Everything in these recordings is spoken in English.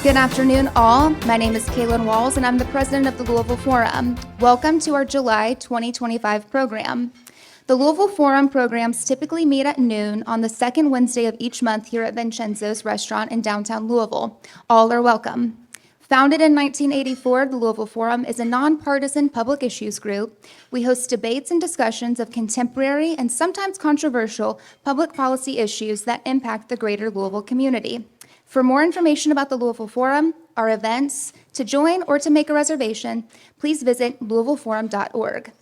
Good afternoon, all. My name is Kaylin Walls, and I'm the president of the Louisville Forum. Welcome to our July 2025 program. The Louisville Forum programs typically meet at noon on the second Wednesday of each month here at Vincenzo's restaurant in downtown Louisville. All are welcome. Founded in 1984, the Louisville Forum is a nonpartisan public issues group. We host debates and discussions of contemporary and sometimes controversial public policy issues that impact the greater Louisville community. For more information about the Louisville Forum, our events, to join or to make a reservation, please visit louisvilleforum.org.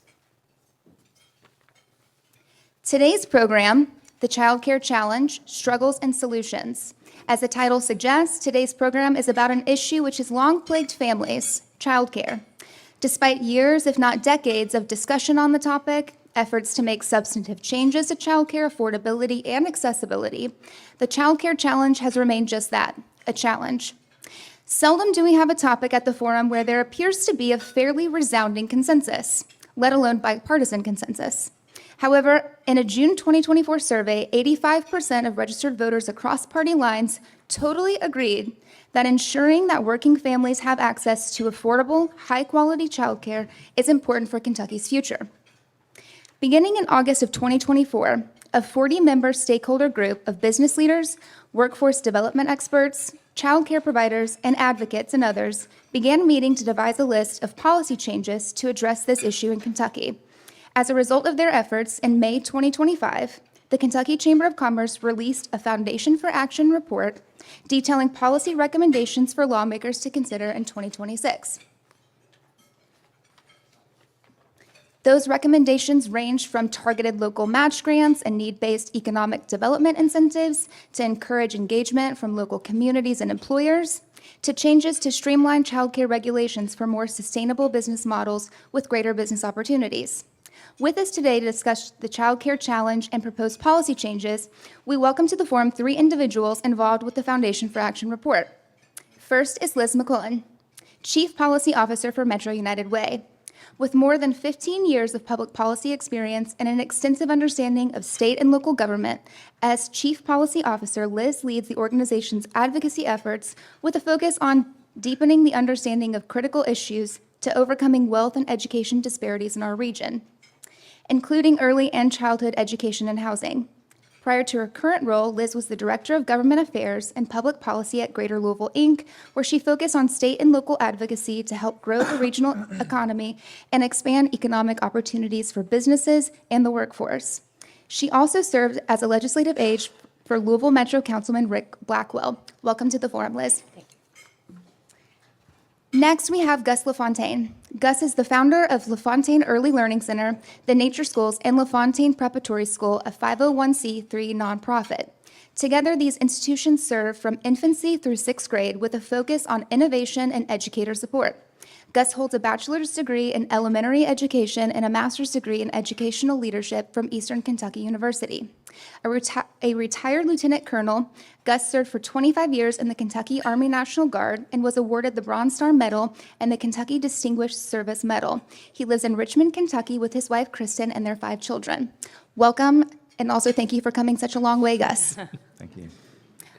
Today's program, the Childcare Challenge, Struggles and Solutions. As the title suggests, today's program is about an issue which has long plagued families, childcare. Despite years, if not decades, of discussion on the topic, efforts to make substantive changes to childcare affordability and accessibility, the Childcare Challenge has remained just that, a challenge. Seldom do we have a topic at the forum where there appears to be a fairly resounding consensus, let alone bipartisan consensus. However, in a June 2024 survey, 85% of registered voters across party lines totally agreed that ensuring that working families have access to affordable, high-quality childcare is important for Kentucky's future. Beginning in August of 2024, a 40-member stakeholder group of business leaders, workforce development experts, child care providers, and advocates and others began meeting to devise a list of policy changes to address this issue in Kentucky. As a result of their efforts, in May 2025, the Kentucky Chamber of Commerce released a Foundation for Action report detailing policy recommendations for lawmakers to consider in 2026. Those recommendations range from targeted local match grants and need-based economic development incentives to encourage engagement from local communities and employers, to changes to streamline childcare regulations for more sustainable business models with greater business opportunities. With us today to discuss the Childcare Challenge and proposed policy changes, we welcome to the forum 3 individuals involved with the Foundation for Action report. First is Liz McClellan, Chief Policy Officer for Metro United Way. With more than 15 years of public policy experience and an extensive understanding of state and local government, as Chief Policy Officer, Liz leads the organization's advocacy efforts with a focus on deepening the understanding of critical issues to overcoming wealth and education disparities in our region, including early and childhood education and housing. Prior to her current role, Liz was the Director of Government Affairs and Public Policy at Greater Louisville, Inc., where she focused on state and local advocacy to help grow the regional economy and expand economic opportunities for businesses and the workforce. She also served as a legislative aide for Louisville Metro Councilman Rick Blackwell. Welcome to the forum, Liz. Next, we have Gus LaFontaine. Gus is the founder of LaFontaine Early Learning Center, the Nature Schools, and LaFontaine Preparatory School, a 501c3 nonprofit. Together, these institutions serve from infancy through 6th grade with a focus on innovation and educator support. Gus holds a bachelor's degree in elementary education and a master's degree in educational leadership from Eastern Kentucky University. A retired lieutenant colonel, Gus served for 25 years in the Kentucky Army National Guard and was awarded the Bronze Star Medal and the Kentucky Distinguished Service Medal. He lives in Richmond, Kentucky with his wife, Kristen, and their 5 children. Welcome, and also thank you for coming such a long way, Gus. Thank you.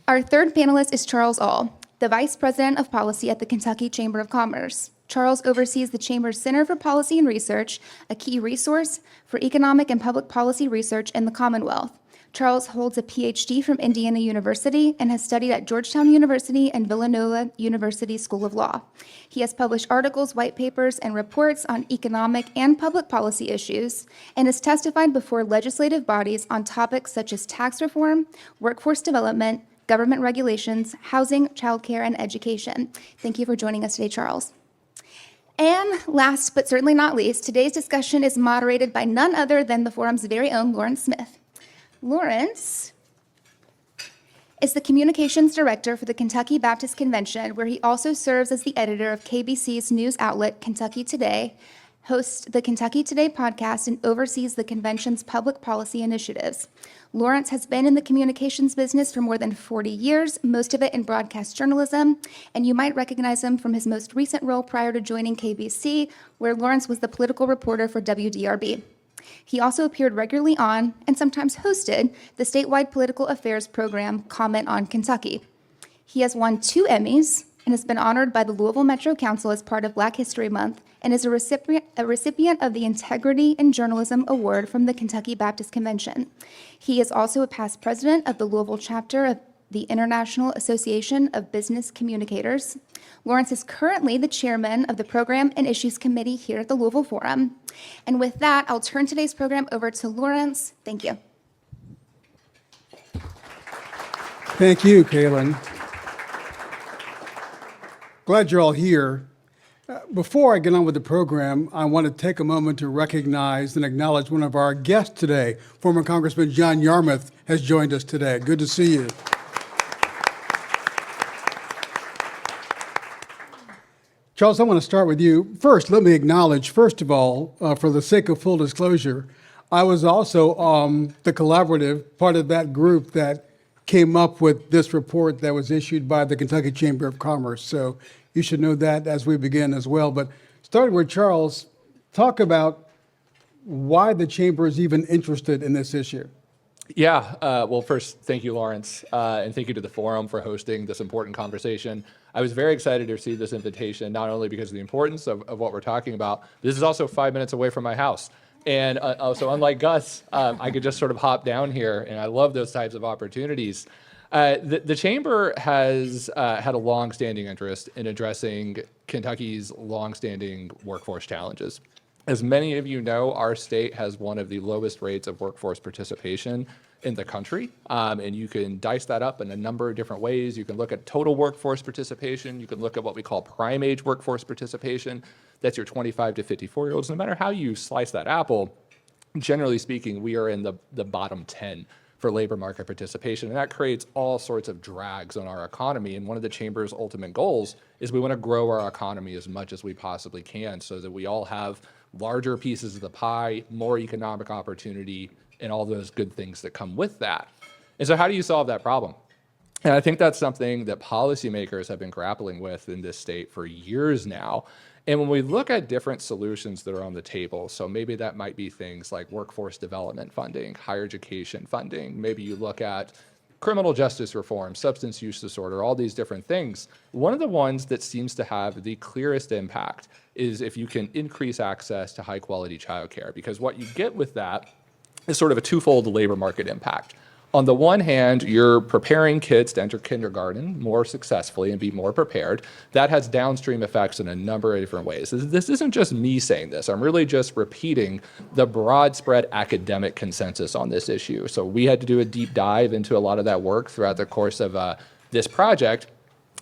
Our third panelist is Charles All, the Vice President of Policy at the Kentucky Chamber of Commerce. Charles oversees the Chamber's Center for Policy and Research, a key resource for economic and public policy research in the Commonwealth. Charles holds a PhD from Indiana University and has studied at Georgetown University and Villanova University School of Law. He has published articles, white papers, and reports on economic and public policy issues and has testified before legislative bodies on topics such as tax reform, workforce development, government regulations, housing, childcare, and education. Thank you for joining us today, Charles. And last but certainly not least, today's discussion is moderated by none other than the forum's very own Lawrence Smith. Lawrence is the communications director for the Kentucky Baptist Convention, where he also serves as the editor of KBC's news outlet, Kentucky Today, hosts the Kentucky Today podcast, and oversees the convention's public policy initiatives. Lawrence has been in the communications business for more than 40 years, most of it in broadcast journalism, and you might recognize him from his most recent role prior to joining KBC, where Lawrence was the political reporter for WDRB. He also appeared regularly on, and sometimes hosted, the statewide political affairs program Comment on Kentucky. He has won 2 Emmys, and has been honored by the Louisville Metro Council as part of Black History Month and is a recipient of the Integrity in Journalism Award from the Kentucky Baptist Convention. He is also a past president of the Louisville chapter of the International Association of Business Communicators. Lawrence is currently the chairman of the Program and Issues Committee here at the Louisville Forum. And with that, I'll turn today's program over to Lawrence. Thank you. Thank you, Kaylin. Glad you're all here. Before I get on with the program, I want to take a moment to recognize and acknowledge one of our guests today. Former Congressman John Yarmouth has joined us today. Good to see you. Charles, I want to start with you. First, let me acknowledge, first of all, for the sake of full disclosure, I was also the collaborative part of that group that came up with this report that was issued by the Kentucky Chamber of Commerce. So you should know that as we begin as well. But starting with Charles, talk about why the Chamber is even interested in this issue. Yeah, well, first, thank you, Lawrence, and thank you to the Forum for hosting this important conversation. I was very excited to receive this invitation, not only because of the importance of what we're talking about, this is also 5 minutes away from my house. And so unlike Gus, I could just sort of hop down here, and I love those types of opportunities. The Chamber has had a long-standing interest in addressing Kentucky's long-standing workforce challenges. As many of you know, our state has one of the lowest rates of workforce participation in the country, and you can dice that up in a number of different ways. You can look at total workforce participation. You can look at what we call prime age workforce participation. That's your 25 to 54-year-olds. No matter how you slice that apple, generally speaking, we are in the bottom 10 for labor market participation, and that creates all sorts of drags on our economy. And one of the Chamber's ultimate goals is we want to grow our economy as much as we possibly can so that we all have larger pieces of the pie, more economic opportunity, and all those good things that come with that. And so how do you solve that problem? And I think that's something that policymakers have been grappling with in this state for years now. And when we look at different solutions that are on the table, so maybe that might be things like workforce development funding, higher education funding, maybe you look at criminal justice reform, substance use disorder, all these different things. One of the ones that seems to have the clearest impact is if you can increase access to high quality childcare, because what you get with that is sort of a twofold labor market impact. On the one hand, you're preparing kids to enter kindergarten more successfully and be more prepared. That has downstream effects in a number of different ways. This isn't just me saying this. I'm really just repeating the broad spread academic consensus on this issue. So we had to do a deep dive into a lot of that work throughout the course of this project.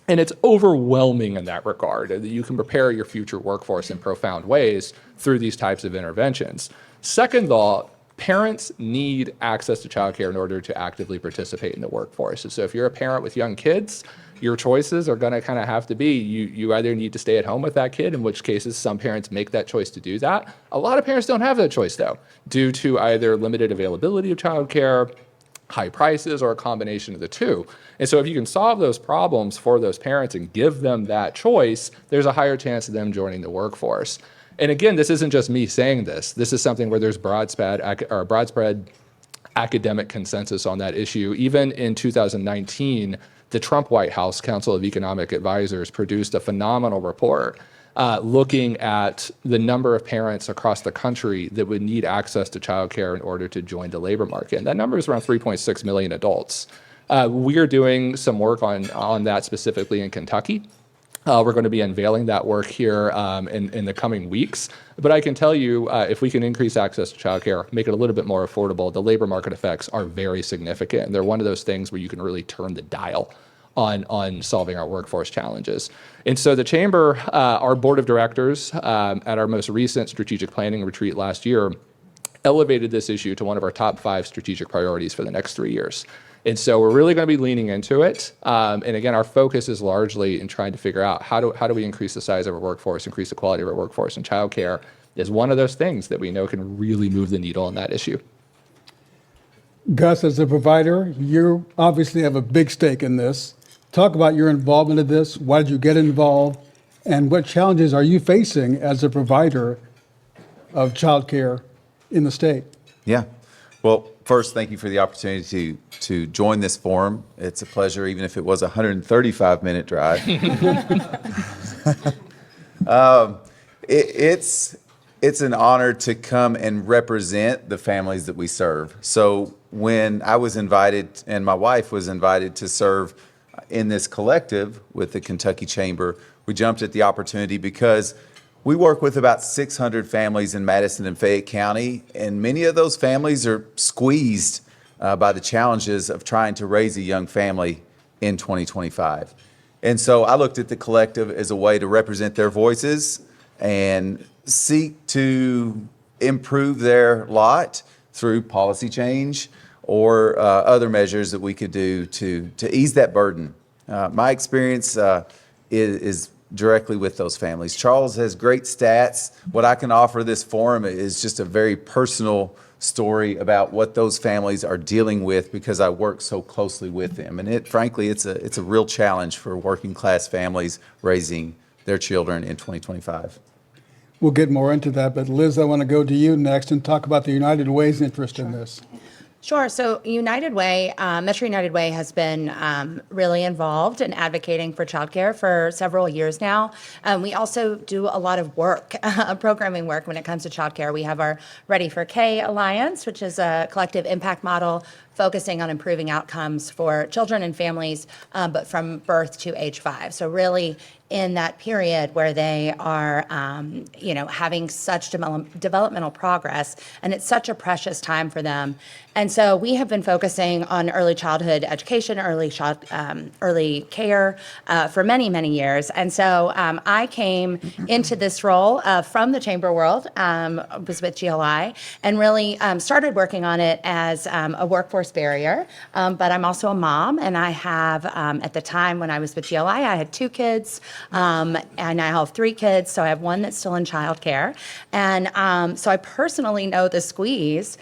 And it's overwhelming in that regard. You can prepare your future workforce in profound ways through these types of interventions. Second though, parents need access to childcare in order to actively participate in the workforce. So if you're a parent with young kids, your choices are going to kind of have to be, you either need to stay at home with that kid, in which cases some parents make that choice to do that. A lot of parents don't have that choice though, due to either limited availability of childcare, high prices, or a combination of the two. And so if you can solve those problems for those parents and give them that choice, there's a higher chance of them joining the workforce. And again, this isn't just me saying this. This is something where there's broad spread academic consensus on that issue. Even in 2019, the Trump White House Council of Economic Advisors produced a phenomenal report looking at the number of parents across the country that would need access to childcare in order to join the labor market. And that number is around 3.6 million adults. We are doing some work on that specifically in Kentucky. We're going to be unveiling that work here in the coming weeks. But I can tell you, if we can increase access to childcare, make it a little bit more affordable, the labor market effects are very significant. And they're one of those things where you can really turn the dial on solving our workforce challenges. And so the Chamber, our board of directors, at our most recent strategic planning retreat last year, elevated this issue to one of our top 5 strategic priorities for the next 3 years. And so we're really going to be leaning into it. And again, our focus is largely in trying to figure out how do we increase the size of our workforce, increase the quality of our workforce, and childcare is one of those things that we know can really move the needle on that issue. Gus, as a provider, you obviously have a big stake in this. Talk about your involvement in this. Why did you get involved? And what challenges are you facing as a provider of childcare in the state? Yeah. Well, First, thank you for the opportunity to join this forum. It's a pleasure, even if it was a 135-minute drive. It's an honor to come and represent the families that we serve. So when I was invited, and my wife was invited to serve in this collective with the Kentucky Chamber, we jumped at the opportunity because we work with about 600 families in Madison and Fayette County, and many of those families are squeezed by the challenges of trying to raise a young family in 2025. And so I looked at the collective as a way to represent their voices and seek to improve their lot through policy change or other measures that we could do to ease that burden. My experience is directly with those families. Charles has great stats. What I can offer this forum is just a very personal story about what those families are dealing with because I work so closely with them. And frankly, it's a real challenge for working class families raising their children in 2025. We'll get more into that, but Liz, I want to go to you next and talk about the United Way's interest in this. Sure. So United Way, Metro United Way has been really involved in advocating for childcare for several years now. We also do a lot of work, programming work when it comes to childcare. We have our Ready for K Alliance, which is a collective impact model focusing on improving outcomes for children and families, but from birth to age 5. So really in that period where they are, having such developmental progress, and it's such a precious time for them. And so we have been focusing on early childhood education, early care for many, many years. And so I came into this role from the chamber world, was with GLI, and really started working on it as a workforce barrier. But I'm also a mom, and I have, at the time when I was with GLI, I had 2 kids. And I have 3 kids, so I have one that's still in childcare. And so I personally know the squeeze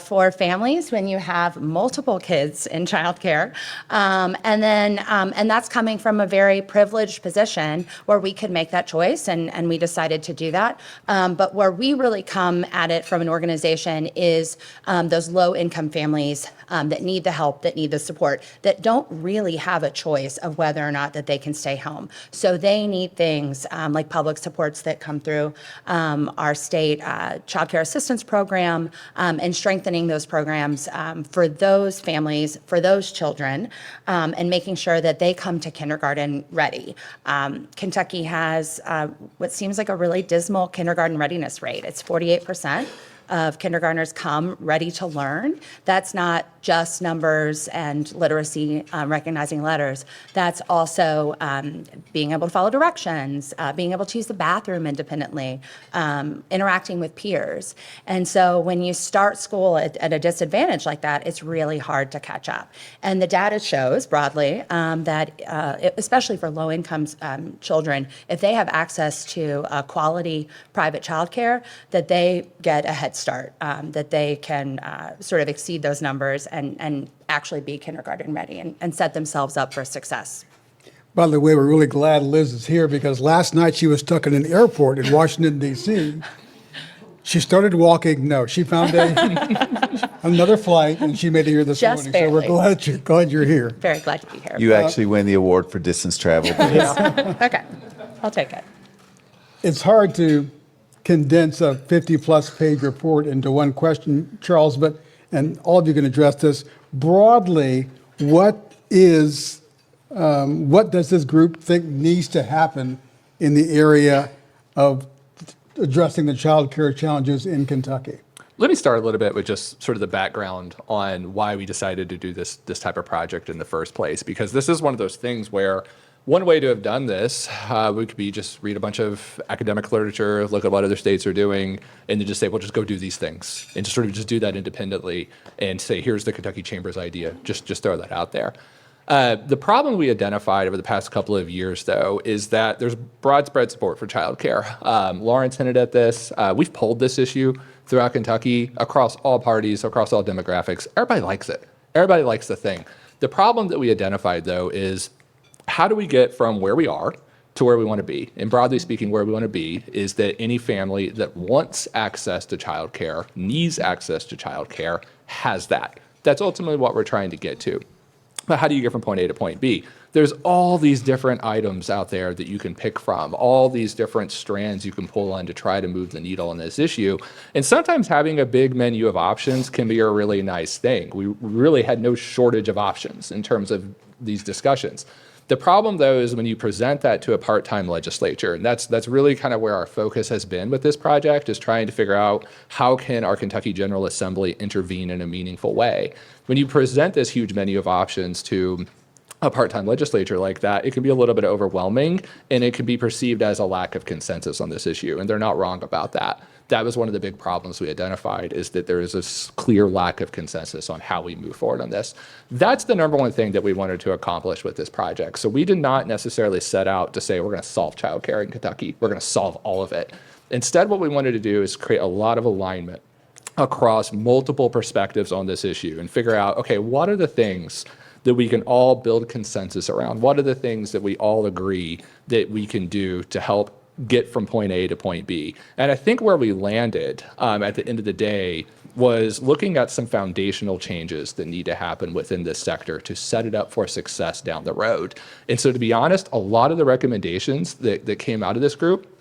for families when you have multiple kids in childcare. And that's coming from a very privileged position where we could make that choice, and we decided to do that. But where we really come at it from an organization is those low-income families that need the help, that need the support, that don't really have a choice of whether or not that they can stay home. So they need things like public supports that come through our state child care assistance program, and strengthening those programs for those families, for those children, and making sure that they come to kindergarten ready. Kentucky has what seems like a really dismal kindergarten readiness rate. It's 48% of kindergartners come ready to learn. That's not just numbers and literacy, recognizing letters. That's also being able to follow directions, being able to use the bathroom independently, interacting with peers. And so when you start school at a disadvantage like that, it's really hard to catch up. And the data shows broadly that, especially for low-income children, if they have access to quality private childcare, that they get a head start, that they can sort of exceed those numbers and actually be kindergarten ready and set themselves up for success. By the way, we're really glad Liz is here because last night she was stuck in an airport in Washington, D.C. She started walking. No, she found another flight, and she made it here this Just morning. barely. So we're glad you're here. Very glad to be here. You actually win the award for distance travel. Okay, I'll take it. It's hard to condense a 50-plus page report into one question, Charles, and all of you can address this. Broadly, what does this group think needs to happen in the area of addressing the child care challenges in Kentucky? Let me start a little bit with just sort of the background on why we decided to do this type of project in the first place, because this is one of those things where one way to have done this would be just read a bunch of academic literature, look at what other states are doing, and then just say, well, just go do these things, and just sort of just do that independently and say, here's the Kentucky Chamber's idea. Just throw that out there. The problem we identified over the past couple of years, though, is that there's broad spread support for childcare. Lawrence hinted at this. We've polled this issue throughout Kentucky, across all parties, across all demographics. Everybody likes it. Everybody likes the thing. The problem that we identified, though, is how do we get from where we are to where we want to be? And broadly speaking, where we want to be is that any family that wants access to childcare, needs access to childcare, has that. That's ultimately what we're trying to get to. But how do you get from point A to point B? There's all these different items out there that you can pick from, all these different strands you can pull on to try to move the needle on this issue. And sometimes having a big menu of options can be a really nice thing. We really had no shortage of options in terms of these discussions. The problem, though, is when you present that to a part-time legislature, and that's really kind of where our focus has been with this project, is trying to figure out how can our Kentucky General Assembly intervene in a meaningful way. When you present this huge menu of options to a part-time legislature like that, it can be a little bit overwhelming, and it can be perceived as a lack of consensus on this issue, and they're not wrong about that. That was one of the big problems we identified, is that there is a clear lack of consensus on how we move forward on this. That's the number one thing that we wanted to accomplish with this project. So we did not necessarily set out to say we're going to solve childcare in Kentucky. We're going to solve all of it. Instead, what we wanted to do is create a lot of alignment across multiple perspectives on this issue and figure out, okay, what are the things that we can all build consensus around? What are the things that we all agree that we can do to help get from point A to point B? And I think where we landed at the end of the day was looking at some foundational changes that need to happen within this sector to set it up for success down the road. And so, to be honest, a lot of the recommendations that came out of this group,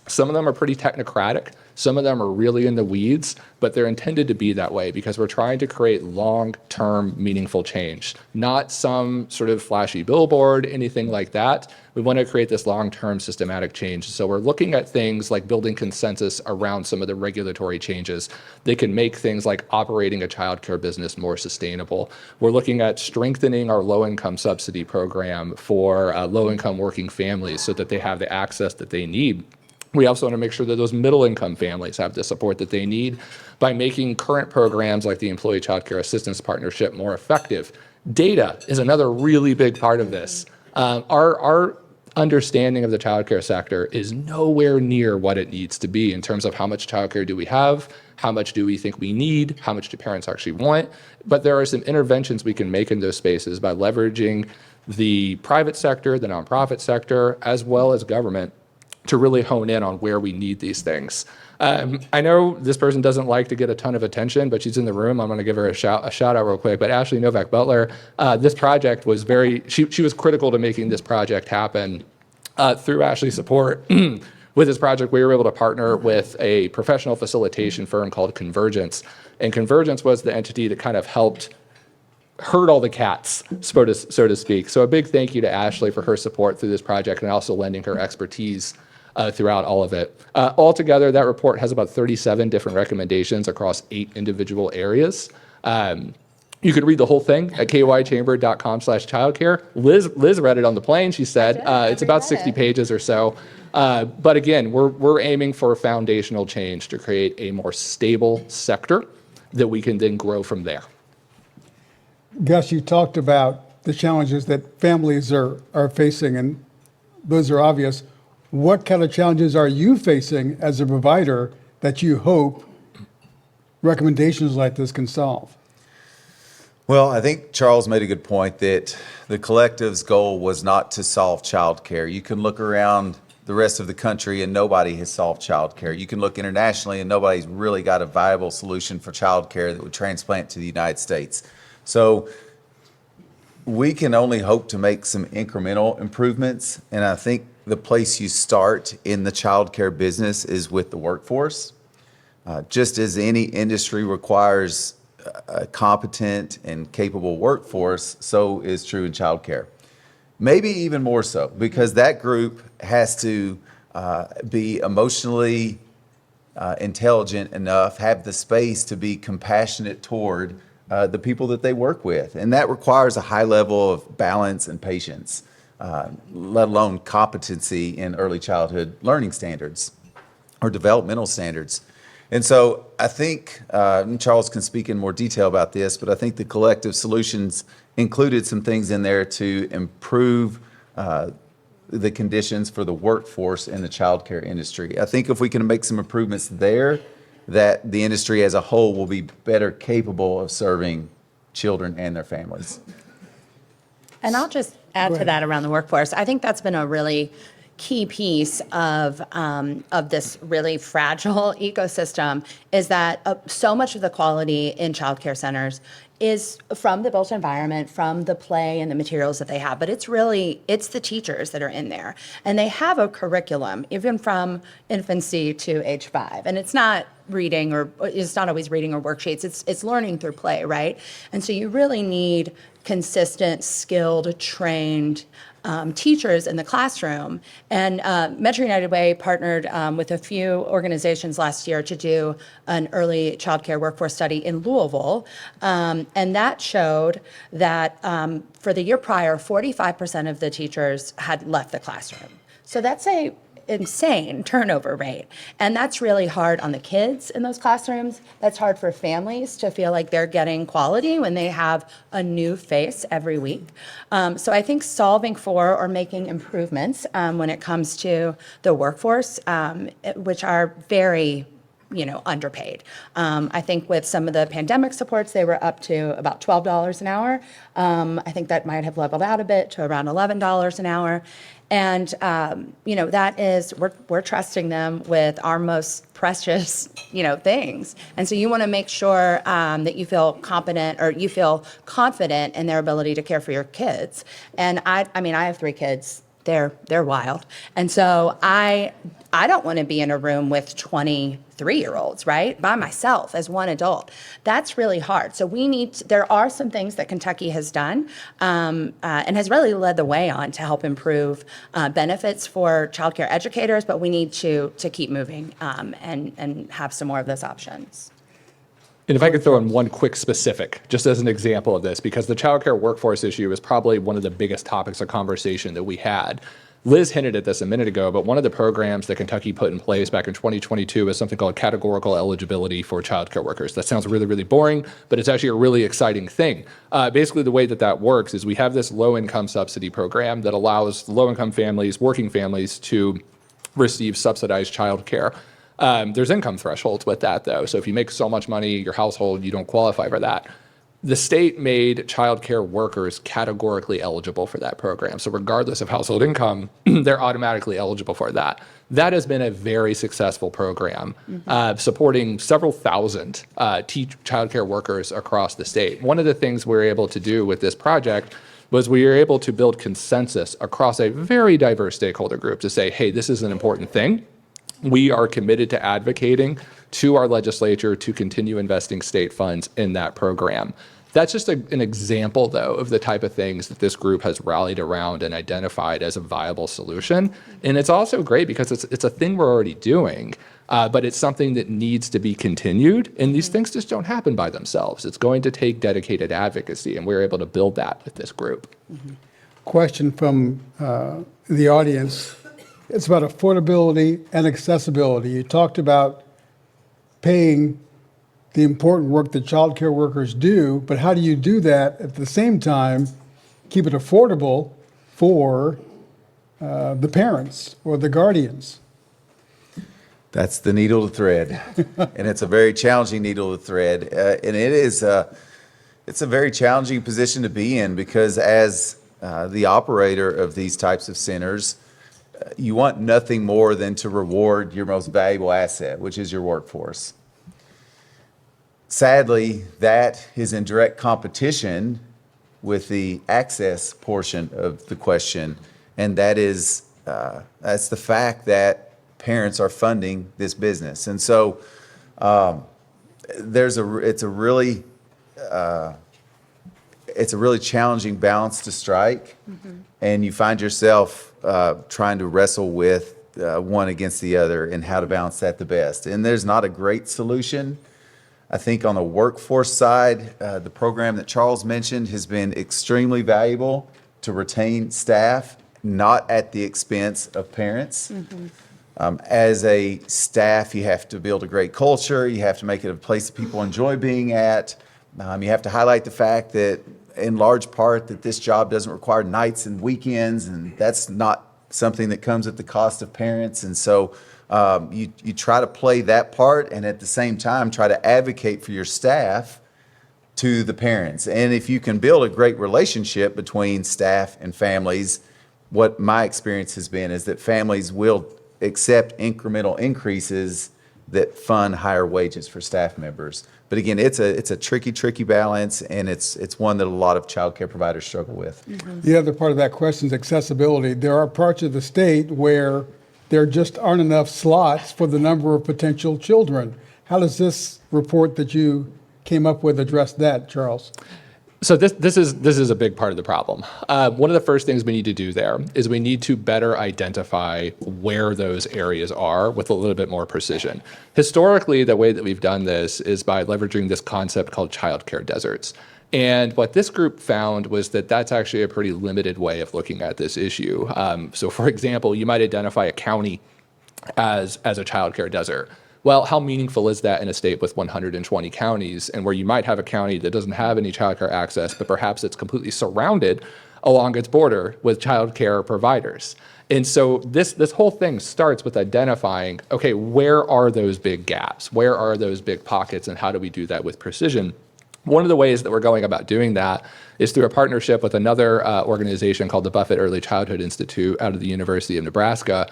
some of them are pretty technocratic. Some of them are really in the weeds, but they're intended to be that way because we're trying to create long-term, meaningful change, not some sort of flashy billboard, anything like that. We want to create this long-term systematic change. So we're looking at things like building consensus around some of the regulatory changes that can make things like operating a childcare business more sustainable. We're looking at strengthening our low-income subsidy program for low-income working families so that they have the access that they need. We also want to make sure that those middle-income families have the support that they need by making current programs like the Employee Child Care Assistance Partnership more effective. Data is another really big part of this. Our understanding of the childcare sector is nowhere near what it needs to be in terms of how much childcare do we have, how much do we think we need, how much do parents actually want. But there are some interventions we can make in those spaces by leveraging the private sector, the nonprofit sector, as well as government, to really hone in on where we need these things. I know this person doesn't like to get a ton of attention, but she's in the room. I'm going to give her a shout out real quick. But Ashley Novak Butler, this project was she was critical to making this project happen. Through Ashley's support with this project, we were able to partner with a professional facilitation firm called Convergence. And Convergence was the entity that kind of helped herd all the cats, so to speak. So a big thank you to Ashley for her support through this project and also lending her expertise throughout all of it. Altogether, that report has about 37 different recommendations across 8 individual areas. You could read the whole thing at kychamber.com/childcare. Liz read it on the plane. She said it's about 60 pages or so. But again, we're aiming for a foundational change to create a more stable sector that we can then grow from there. Gus, you talked about the challenges that families are facing, and those are obvious. What kind of challenges are you facing as a provider that you hope recommendations like this can solve? Well, I think Charles made a good point that the collective's goal was not to solve childcare. You can look around the rest of the country and nobody has solved childcare. You can look internationally and nobody's really got a viable solution for childcare that would transplant to the United States. So we can only hope to make some incremental improvements. And I think the place you start in the childcare business is with the workforce. Just as any industry requires a competent and capable workforce, so is true in childcare. Maybe even more so, because that group has to be emotionally intelligent enough, have the space to be compassionate toward the people that they work with. And that requires a high level of balance and patience, let alone competency in early childhood learning standards or developmental standards. And so I think, Charles can speak in more detail about this, but I think the collective solutions included some things in there to improve the conditions for the workforce in the childcare industry. I think if we can make some improvements there, that the industry as a whole will be better capable of serving children and their families. And I'll just add to that around the workforce. I think that's been a really key piece of this really fragile ecosystem is that so much of the quality in childcare centers is from the built environment, from the play and the materials that they have. But it's the teachers that are in there. And they have a curriculum, even from infancy to age 5. And it's not reading, or it's not always reading or worksheets. It's learning through play, right? And so you really need consistent, skilled, trained teachers in the classroom. And Metro United Way partnered with a few organizations last year to do an early childcare workforce study in Louisville. And that showed that for the year prior, 45% of the teachers had left the classroom. So that's a insane turnover rate. And that's really hard on the kids in those classrooms. That's hard for families to feel like they're getting quality when they have a new face every week. So I think solving for or making improvements when it comes to the workforce, which are very underpaid. I think with some of the pandemic supports, they were up to about $12 an hour. I think that might have leveled out a bit to around $11 an hour. And, that is, we're trusting them with our most precious, things. And so you want to make sure that you feel competent, or you feel confident in their ability to care for your kids. And I have 3 kids. They're wild. And so I don't want to be in a room with 23-year-olds, right? By myself as one adult. That's really hard. So there are some things that Kentucky has done and has really led the way on to help improve benefits for childcare educators, but we need to keep moving and have some more of those options. And if I could throw in one quick specific, just as an example of this, because the childcare workforce issue is probably one of the biggest topics of conversation that we had. Liz hinted at this a minute ago, but one of the programs that Kentucky put in place back in 2022 is something called categorical eligibility for childcare workers. That sounds really, really boring, but it's actually a really exciting thing. Basically, the way that works is we have this low-income subsidy program that allows low-income families, working families, to receive subsidized childcare. There's income thresholds with that, though. So if you make so much money, your household, you don't qualify for that. The state made childcare workers categorically eligible for that program. So regardless of household income, they're automatically eligible for that. That has been a very successful program, supporting several thousand childcare workers across the state. One of the things we were able to do with this project was we were able to build consensus across a very diverse stakeholder group to say, hey, this is an important thing. We are committed to advocating to our legislature to continue investing state funds in that program. That's just an example, though, of the type of things that this group has rallied around and identified as a viable solution. And it's also great because it's a thing we're already doing, but it's something that needs to be continued. And these things just don't happen by themselves. It's going to take dedicated advocacy, and we're able to build that with this group. Question from the audience. It's about affordability and accessibility. You talked about paying the important work that childcare workers do, but how do you do that at the same time, keep it affordable for the parents or the guardians? That's the needle to thread, and it's a very challenging needle to thread, and it's a very challenging position to be in, because as the operator of these types of centers, you want nothing more than to reward your most valuable asset, which is your workforce. Sadly, that is in direct competition with the access portion of the question, and that's the fact that parents are funding this business. And so it's a really challenging balance to strike, and you find yourself trying to wrestle with one against the other and how to balance that the best. And there's not a great solution. I think on the workforce side, the program that Charles mentioned has been extremely valuable to retain staff, not at the expense of parents. As a staff, you have to build a great culture. You have to make it a place that people enjoy being at. You have to highlight the fact that, in large part, that this job doesn't require nights and weekends, and that's not something that comes at the cost of parents. And so you try to play that part, and at the same time try to advocate for your staff to the parents. And if you can build a great relationship between staff and families, what my experience has been is that families will accept incremental increases that fund higher wages for staff members. But again, it's a tricky balance, and it's one that a lot of child care providers struggle with. The other part of that question is accessibility. There are parts of the state where there just aren't enough slots for the number of potential children. How does this report that you came up with address that, Charles? So this is a big part of the problem. One of the first things we need to do there is we need to better identify where those areas are with a little bit more precision. Historically, the way that we've done this is by leveraging this concept called childcare deserts. And what this group found was that that's actually a pretty limited way of looking at this issue. So for example, you might identify a county as a childcare desert. Well, how meaningful is that in a state with 120 counties, and where you might have a county that doesn't have any childcare access, but perhaps it's completely surrounded along its border with childcare providers? And so this whole thing starts with identifying, okay, where are those big gaps? Where are those big pockets, and how do we do that with precision? One of the ways that we're going about doing that is through a partnership with another organization called the Buffett Early Childhood Institute out of the University of Nebraska.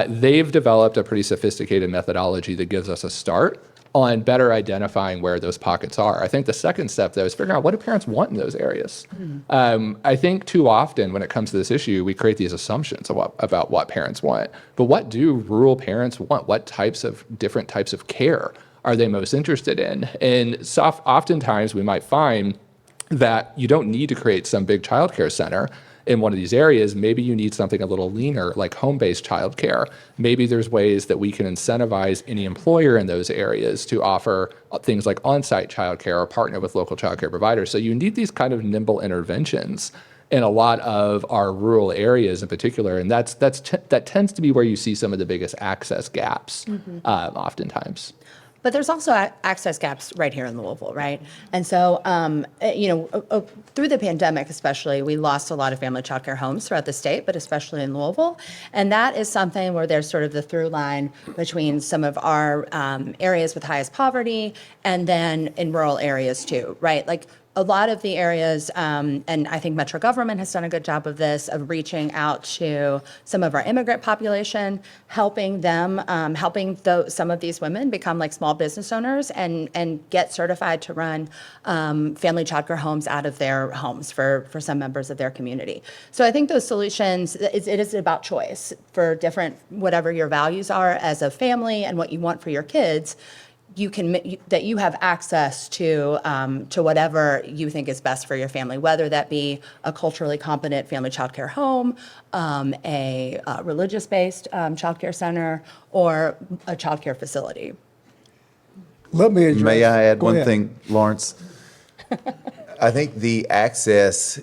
They've developed a pretty sophisticated methodology that gives us a start on better identifying where those pockets are. I think the second step, though, is figuring out what do parents want in those areas. I think too often when it comes to this issue, we create these assumptions about what parents want. But what do rural parents want? What different types of care are they most interested in? And oftentimes we might find that you don't need to create some big childcare center in one of these areas. Maybe you need something a little leaner, like home-based childcare. Maybe there's ways that we can incentivize any employer in those areas to offer things like on-site childcare or partner with local childcare providers. So you need these kind of nimble interventions in a lot of our rural areas in particular, and that tends to be where you see some of the biggest access gaps, oftentimes. But there's also access gaps right here in Louisville, right? And so, through the pandemic especially, we lost a lot of family childcare homes throughout the state, but especially in Louisville. And that is something where there's sort of the through line between some of our areas with highest poverty and then in rural areas too, right? Like a lot of the areas, and I think Metro government has done a good job of this, of reaching out to some of our immigrant population, helping them, some of these women become like small business owners and get certified to run family childcare homes out of their homes for some members of their community. So I think those solutions, it is about choice for different, whatever your values are as a family and what you want for your kids. You have access to whatever you think is best for your family, whether that be a culturally competent family childcare home, a religious-based childcare center, or a childcare facility. Let me address. May I add Go one ahead. thing, Lawrence? I think the access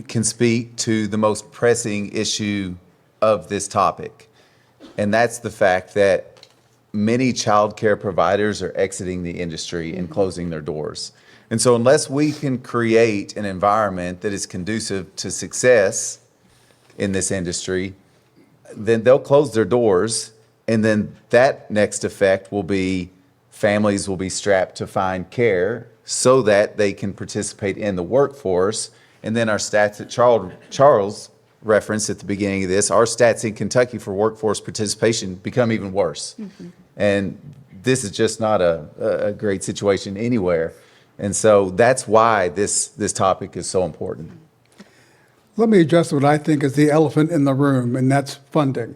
can speak to the most pressing issue of this topic, and that's the fact that many child care providers are exiting the industry and closing their doors. And so unless we can create an environment that is conducive to success in this industry, then they'll close their doors. And then that next effect will be families will be strapped to find care so that they can participate in the workforce. And then our stats that Charles referenced at the beginning of this, our stats in Kentucky for workforce participation become even worse. And this is just not a great situation anywhere. And so that's why this topic is so important. Let me address what I think is the elephant in the room, and that's funding.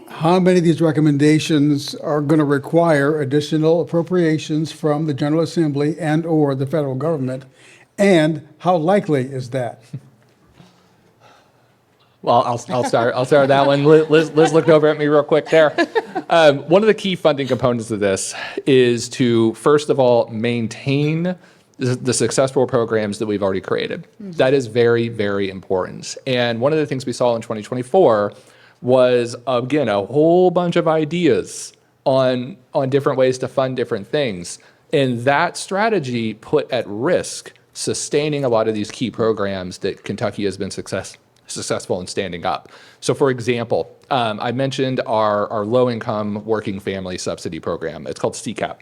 How many of these recommendations are going to require additional appropriations from the General Assembly and/or the federal government? And how likely is that? Well, I'll start with that one. Liz looked over at me real quick there. One of the key funding components of this is to, first of all, maintain the successful programs that we've already created. That is very, very important. And one of the things we saw in 2024 was, again, a whole bunch of ideas on different ways to fund different things. And that strategy put at risk sustaining a lot of these key programs that Kentucky has been successful in standing up. So for example, I mentioned our low-income working family subsidy program. It's called CCAP.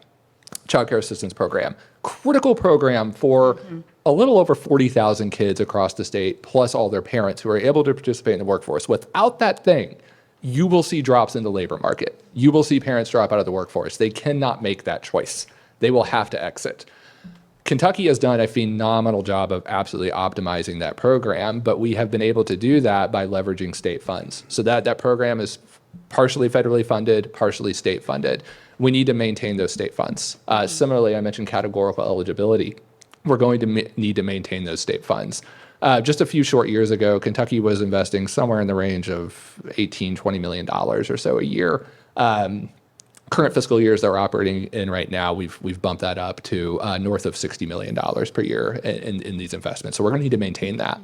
Child Care Assistance Program. Critical program for a little over 40,000 kids across the state, plus all their parents who are able to participate in the workforce. Without that thing, you will see drops in the labor market. You will see parents drop out of the workforce. They cannot make that choice. They will have to exit. Kentucky has done a phenomenal job of absolutely optimizing that program, but we have been able to do that by leveraging state funds. So that program is partially federally funded, partially state funded. We need to maintain those state funds. Similarly, I mentioned categorical eligibility. We're going to need to maintain those state funds. Just a few short years ago, Kentucky was investing somewhere in the range of $20 million or so a year. Current fiscal years that we're operating in right now, we've bumped that up to north of $60 million per year in these investments. So we're going to need to maintain that.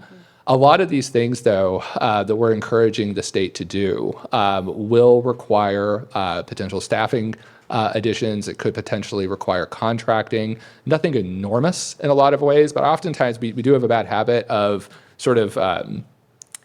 A lot of these things, though, that we're encouraging the state to do will require potential staffing additions. It could potentially require contracting. Nothing enormous in a lot of ways, but oftentimes we do have a bad habit of sort of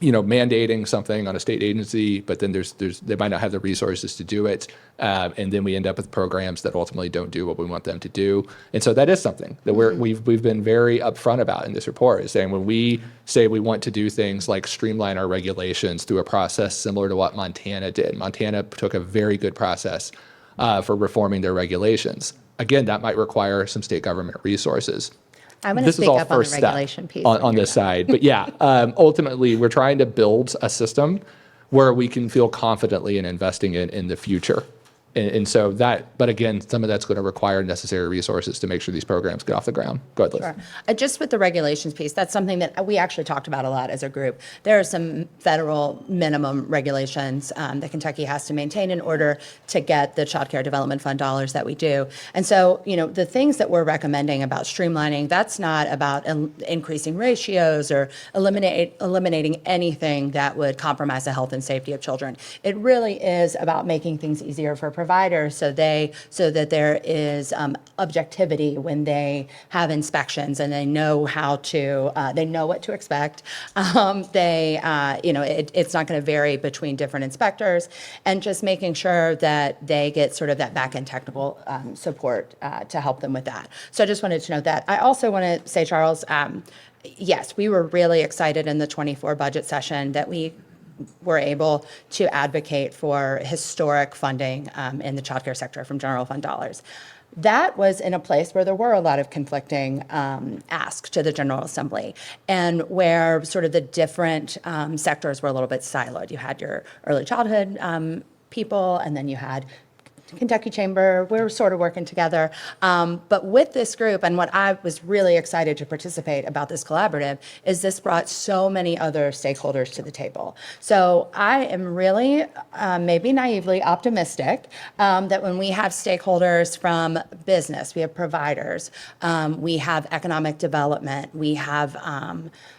mandating something on a state agency, but then they might not have the resources to do it, and then we end up with programs that ultimately don't do what we want them to do. And so that is something that we've been very upfront about in this report, is saying when we say we want to do things like streamline our regulations through a process similar to what Montana did. Montana took a very good process for reforming their regulations. Again, that might require some state government resources. I'm going to speak up on the regulation piece. On this side. But yeah, ultimately, we're trying to build a system where we can feel confidently in investing in the future. And so but again, some of that's going to require necessary resources to make sure these programs get off the ground. Go ahead, Liz. Sure. Just with the regulations piece, that's something that we actually talked about a lot as a group. There are some federal minimum regulations that Kentucky has to maintain in order to get the Child Care Development Fund dollars that we do. And so, the things that we're recommending about streamlining, that's not about increasing ratios or eliminating anything that would compromise the health and safety of children. It really is about making things easier for providers so that there is objectivity when they have inspections and they know they know what to expect. It's not going to vary between different inspectors, and just making sure that they get sort of that back-end technical support to help them with that. So I just wanted to note that. I also want to say, Charles, yes, we were really excited in the 24 budget session that we were able to advocate for historic funding in the childcare sector from general fund dollars. That was in a place where there were a lot of conflicting asks to the General Assembly, and where sort of the different sectors were a little bit siloed. You had your early childhood people, and then you had Kentucky Chamber. We're sort of working together. But with this group, and what I was really excited to participate about this collaborative, is this brought so many other stakeholders to the table. So I am really, maybe naively optimistic that when we have stakeholders from business, we have providers, we have economic development, we have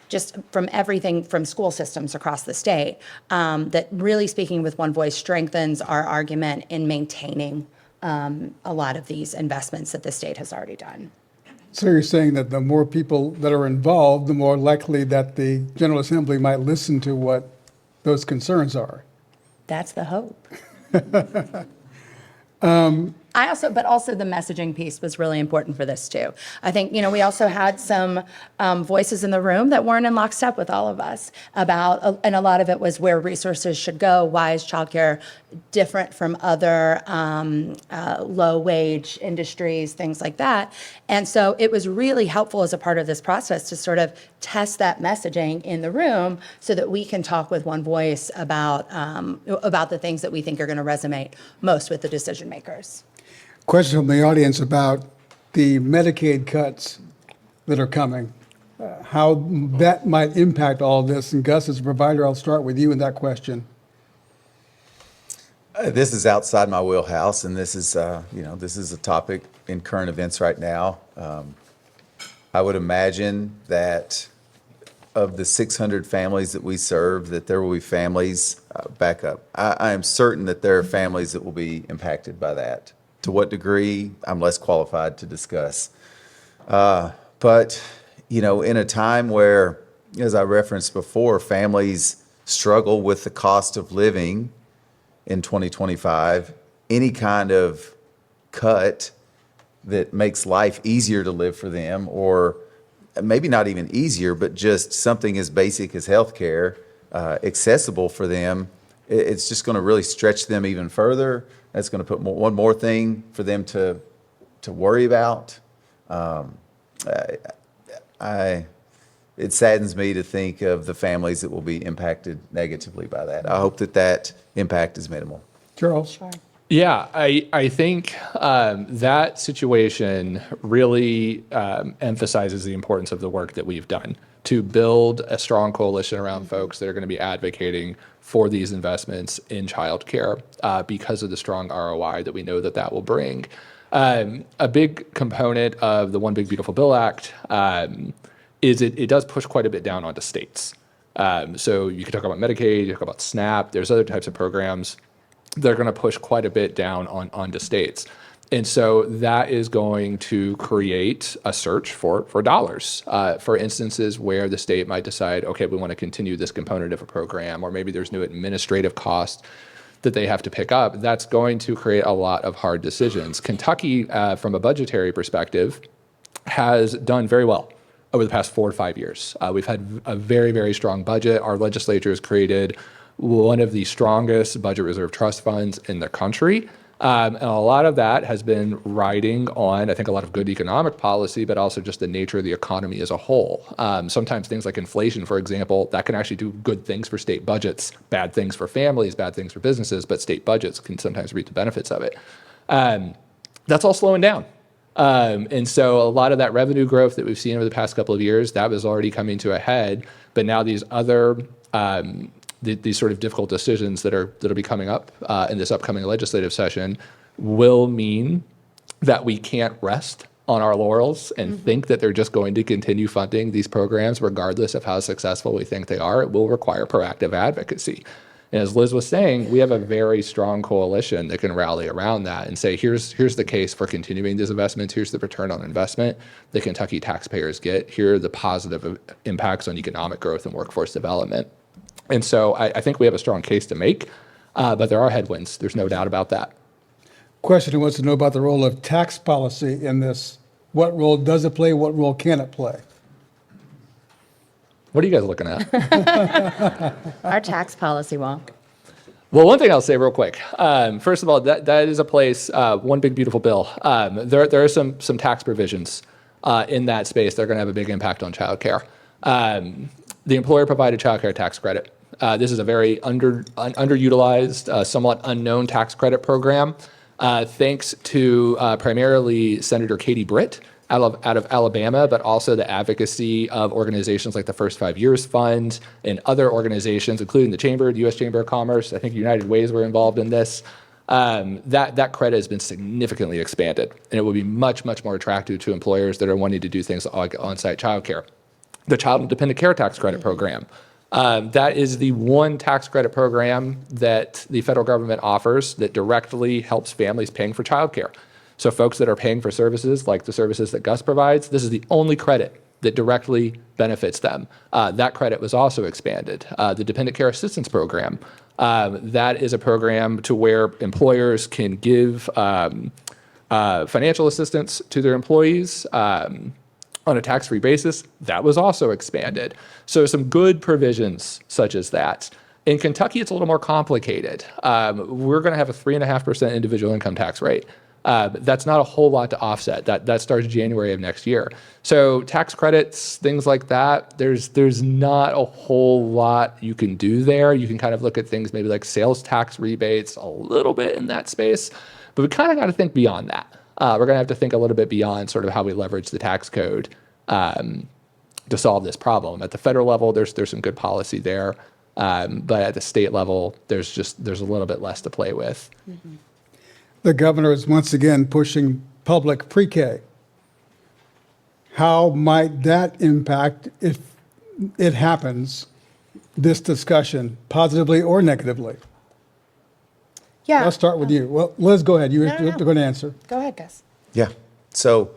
just from everything from school systems across the state, that really speaking with one voice strengthens our argument in maintaining a lot of these investments that the state has already done. So you're saying that the more people that are involved, the more likely that the General Assembly might listen to what those concerns are. That's the hope. But also the messaging piece was really important for this too. I think, we also had some voices in the room that weren't in lockstep with all of us about, and a lot of it was where resources should go. Why is childcare different from other low-wage industries, things like that? And so it was really helpful as a part of this process to sort of test that messaging in the room so that we can talk with one voice about the things that we think are going to resonate most with the decision makers. Question from the audience about the Medicaid cuts that are coming, how that might impact all of this. And Gus, as a provider, I'll start with you in that question. This is outside my wheelhouse, and this is a topic in current events right now. I would imagine that of the 600 families that we serve, that there will be families, back up. I am certain that there are families that will be impacted by that. To what degree, I'm less qualified to discuss. But, in a time where, as I referenced before, families struggle with the cost of living in 2025, any kind of cut that makes life easier to live for them, or maybe not even easier, but just something as basic as healthcare accessible for them, it's just going to really stretch them even further. That's going to put one more thing for them to worry about. It saddens me to think of the families that will be impacted negatively by that. I hope that impact is minimal. Charles? Yeah, I think that situation really emphasizes the importance of the work that we've done to build a strong coalition around folks that are going to be advocating for these investments in childcare because of the strong ROI that we know that will bring. A big component of the One Big Beautiful Bill Act is it does push quite a bit down onto states. So you can talk about Medicaid, you talk about SNAP, there's other types of programs that are going to push quite a bit down onto states. And so that is going to create a search for dollars for instances where the state might decide, okay, we want to continue this component of a program, or maybe there's new administrative costs that they have to pick up. That's going to create a lot of hard decisions. Kentucky, from a budgetary perspective, has done very well over the past 4 to 5 years. We've had a very, very strong budget. Our legislature has created one of the strongest budget reserve trust funds in the country. And a lot of that has been riding on, I think, a lot of good economic policy, but also just the nature of the economy as a whole. Sometimes things like inflation, for example, that can actually do good things for state budgets, bad things for families, bad things for businesses, but state budgets can sometimes reap the benefits of it. That's all slowing down. And so a lot of that revenue growth that we've seen over the past couple of years, that was already coming to a head. But now these other these sort of difficult decisions that'll be coming up in this upcoming legislative session will mean that we can't rest on our laurels and think that they're just going to continue funding these programs regardless of how successful we think they are. It will require proactive advocacy. And as Liz was saying, we have a very strong coalition that can rally around that and say, here's the case for continuing these investments. Here's the return on investment that Kentucky taxpayers get. Here are the positive impacts on economic growth and workforce development. And so I think we have a strong case to make, but there are headwinds. There's no doubt about that. Question wants to know about the role of tax policy in this. What role does it play? What role can it play? What are you guys looking at? Our tax policy wonk. Well, one thing I'll say real quick. First of all, that is a place, One Big Beautiful Bill. There are some tax provisions in that space that are going to have a big impact on childcare. The employer-provided childcare tax credit. This is a very underutilized, somewhat unknown tax credit program. Thanks to primarily Senator Katie Britt out of Alabama, but also the advocacy of organizations like the First 5 Years Fund and other organizations, including the Chamber, the U.S. Chamber of Commerce. I think United Ways were involved in this. That credit has been significantly expanded, and it will be much, much more attractive to employers that are wanting to do things like on-site childcare. The Child and Dependent Care Tax Credit Program. That is the one tax credit program that the federal government offers that directly helps families paying for childcare. So folks that are paying for services like the services that Gus provides, this is the only credit that directly benefits them. That credit was also expanded. The Dependent Care Assistance Program, that is a program to where employers can give financial assistance to their employees on a tax-free basis. That was also expanded. So some good provisions such as that. In Kentucky, it's a little more complicated. We're going to have a 3.5% individual income tax rate. That's not a whole lot to offset. That starts January of next year. So tax credits, things like that, there's not a whole lot you can do there. You can kind of look at things maybe like sales tax rebates a little bit in that space, but we kind of got to think beyond that. We're going to have to think a little bit beyond sort of how we leverage the tax code to solve this problem. At the federal level, there's some good policy there, but at the state level, there's a little bit less to play with. Mm-hmm. The governor is once again pushing public pre-K. How might that impact, if it happens, this discussion, positively or negatively? Yeah. I'll start with you. Well, Liz, go ahead. You're No. going to answer. Go ahead, Gus. Yeah. So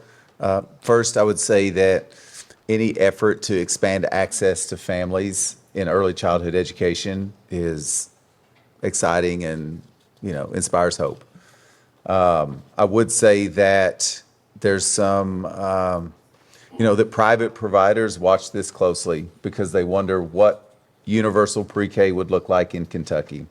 first, I would say that any effort to expand access to families in early childhood education is exciting and inspires hope. I would say that there's some, that private providers watch this closely because they wonder what universal pre-K would look like in Kentucky.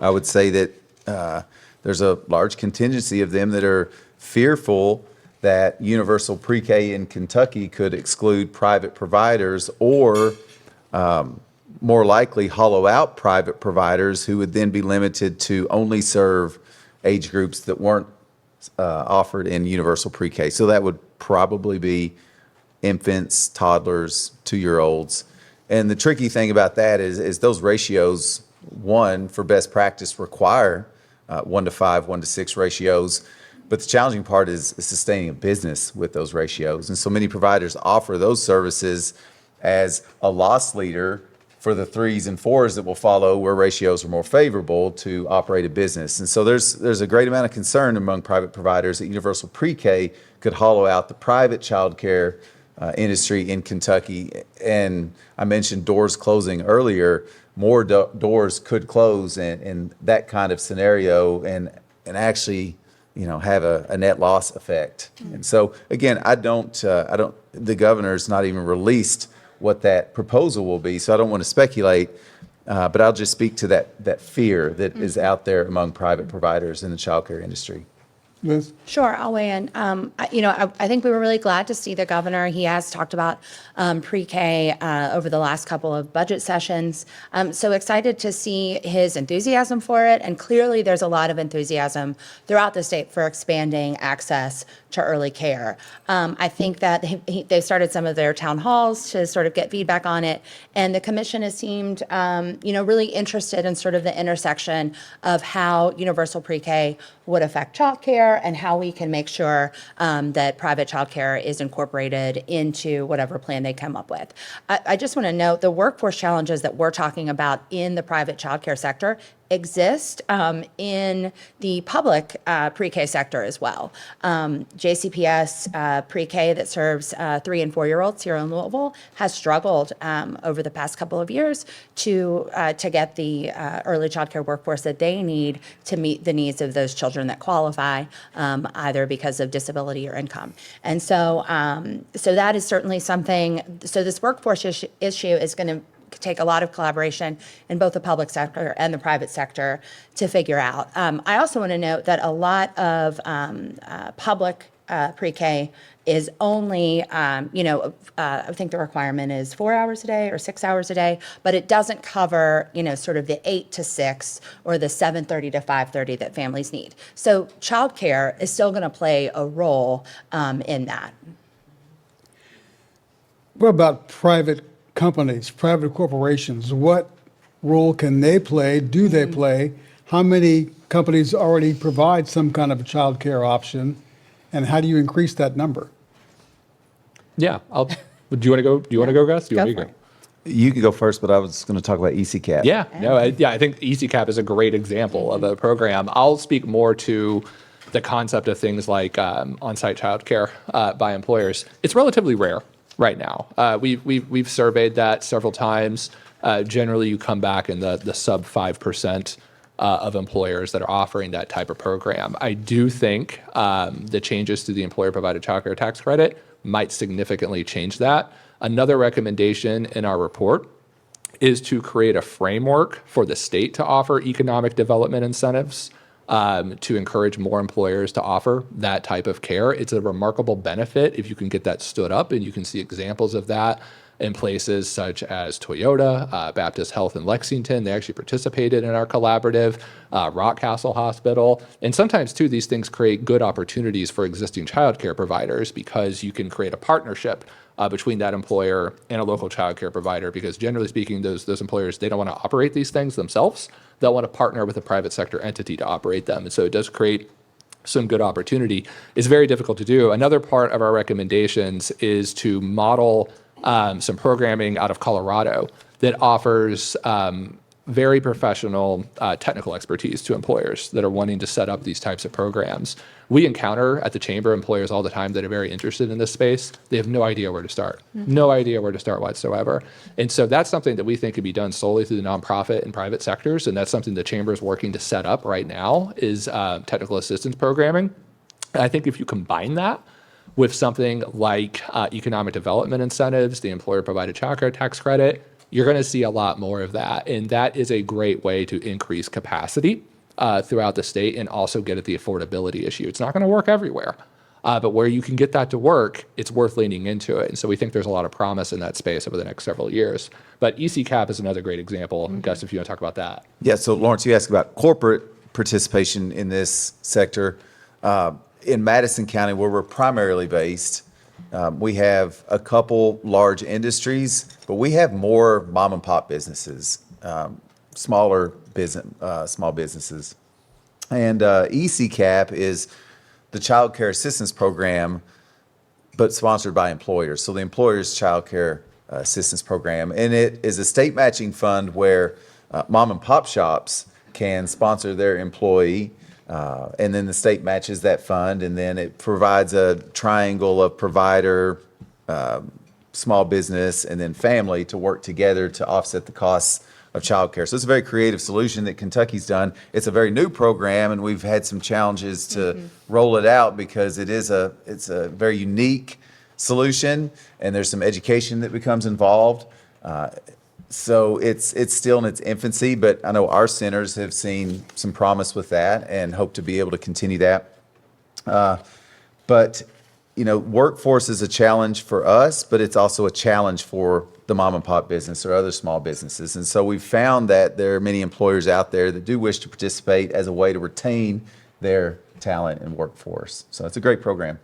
I would say that there's a large contingency of them that are fearful that universal pre-K in Kentucky could exclude private providers or more likely hollow out private providers who would then be limited to only serve age groups that weren't offered in universal pre-K. So that would probably be infants, toddlers, 2-year-olds. And the tricky thing about that is those ratios, one, for best practice require 1-to-5, 1-to-6 ratios. But the challenging part is sustaining a business with those ratios. And so many providers offer those services as a loss leader for the 3s and 4s that will follow where ratios are more favorable to operate a business. And so there's a great amount of concern among private providers that universal pre-K could hollow out the private childcare industry in Kentucky. And I mentioned doors closing earlier. More doors could close in that kind of scenario and actually have a net loss effect. And so again, the governor's not even released what that proposal will be, so I don't want to speculate, but I'll just speak to that fear that is out there among private providers in the childcare industry. Liz? Sure, I'll weigh in. I think we were really glad to see the governor. He has talked about pre-K over the last couple of budget sessions. So excited to see his enthusiasm for it. And clearly there's a lot of enthusiasm throughout the state for expanding access to early care. I think that they've started some of their town halls to sort of get feedback on it. And the commission has seemed, really interested in sort of the intersection of how universal pre-K would affect childcare and how we can make sure that private childcare is incorporated into whatever plan they come up with. I just want to note the workforce challenges that we're talking about in the private childcare sector exist in the public pre-K sector as well. JCPS pre-K that serves 3 and 4-year-olds here in Louisville has struggled over the past couple of years to get the early childcare workforce that they need to meet the needs of those children that qualify, either because of disability or income. And so, so that is certainly something. So this workforce issue is going to take a lot of collaboration in both the public sector and the private sector to figure out. I also want to note that a lot of public pre-K is only, I think the requirement is 4 hours a day or 6 hours a day, but it doesn't cover, sort of the 8 to 6 or the 7:30 to 5:30 that families need. So childcare is still going to play a role in that. What about private companies, private corporations? What role can they play? Do they play? How many companies already provide some kind of a child care option? And how do you increase that number? Yeah, do you want to go? Do you want to go, Gus? Do you want me to go? You can go first, but I was going to talk about ECCAP. Yeah, I think ECCAP is a great example of a program. I'll speak more to the concept of things like on-site childcare by employers. It's relatively rare right now. We've surveyed that several times. Generally, you come back in the sub 5% of employers that are offering that type of program. I do think the changes to the employer-provided childcare tax credit might significantly change that. Another recommendation in our report is to create a framework for the state to offer economic development incentives to encourage more employers to offer that type of care. It's a remarkable benefit if you can get that stood up, and you can see examples of that in places such as Toyota, Baptist Health in Lexington. They actually participated in our collaborative, Rockcastle Hospital. And sometimes, too, these things create good opportunities for existing childcare providers because you can create a partnership between that employer and a local childcare provider, because generally speaking, those employers, they don't want to operate these things themselves. They'll want to partner with a private sector entity to operate them. And so it does create some good opportunity. It's very difficult to do. Another part of our recommendations is to model some programming out of Colorado that offers very professional technical expertise to employers that are wanting to set up these types of programs. We encounter at the Chamber employers all the time that are very interested in this space. They have no idea where to start, no idea where to start whatsoever. And so that's something that we think could be done solely through the nonprofit and private sectors. And that's something the Chamber is working to set up right now is technical assistance programming. And I think if you combine that with something like economic development incentives, the employer-provided childcare tax credit, you're going to see a lot more of that. And that is a great way to increase capacity throughout the state and also get at the affordability issue. It's not going to work everywhere, but where you can get that to work, it's worth leaning into it. And so we think there's a lot of promise in that space over the next several years. But ECCAP is another great example. Gus, if you want to talk about that. Yeah, so Lawrence, you asked about corporate participation in this sector. In Madison County, where we're primarily based, we have a couple large industries, but we have more mom and pop businesses, small businesses. And ECCAP is the Child Care Assistance Program, but sponsored by employers. So the employer's Child Care Assistance Program. And it is a state matching fund where mom and pop shops can sponsor their employee, and then the state matches that fund, and then it provides a triangle of provider, small business, and then family to work together to offset the costs of childcare. So it's a very creative solution that Kentucky's done. It's a very new program, and we've had some challenges to roll it out because it's a very unique solution, and there's some education that becomes involved. So it's still in its infancy, but I know our centers have seen some promise with that and hope to be able to continue that. But, workforce is a challenge for us, but it's also a challenge for the mom and pop business or other small businesses. And so we've found that there are many employers out there that do wish to participate as a way to retain their talent and workforce. So it's a great program.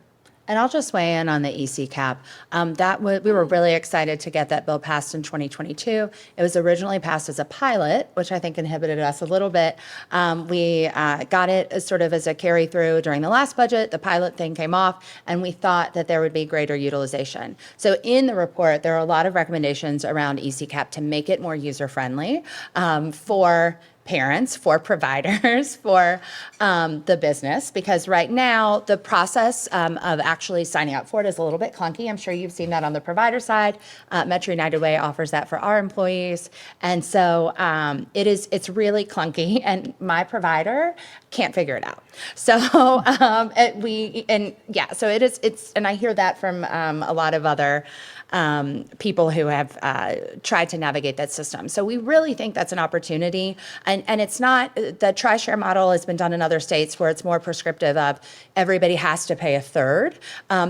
And I'll just weigh in on the ECCAP. We were really excited to get that bill passed in 2022. It was originally passed as a pilot, which I think inhibited us a little bit. We got it as sort of as a carry through during the last budget. The pilot thing came off, and we thought that there would be greater utilization. So in the report, there are a lot of recommendations around ECCAP to make it more user-friendly for parents, for providers, for the business, because right now the process of actually signing up for it is a little bit clunky. I'm sure you've seen that on the provider side. Metro United Way offers that for our employees, and so it's really clunky, and my provider can't figure it out. So so it is. And I hear that from a lot of other people who have tried to navigate that system. So we really think that's an opportunity. And it's not, the tri-share model has been done in other states where it's more prescriptive of everybody has to pay a third.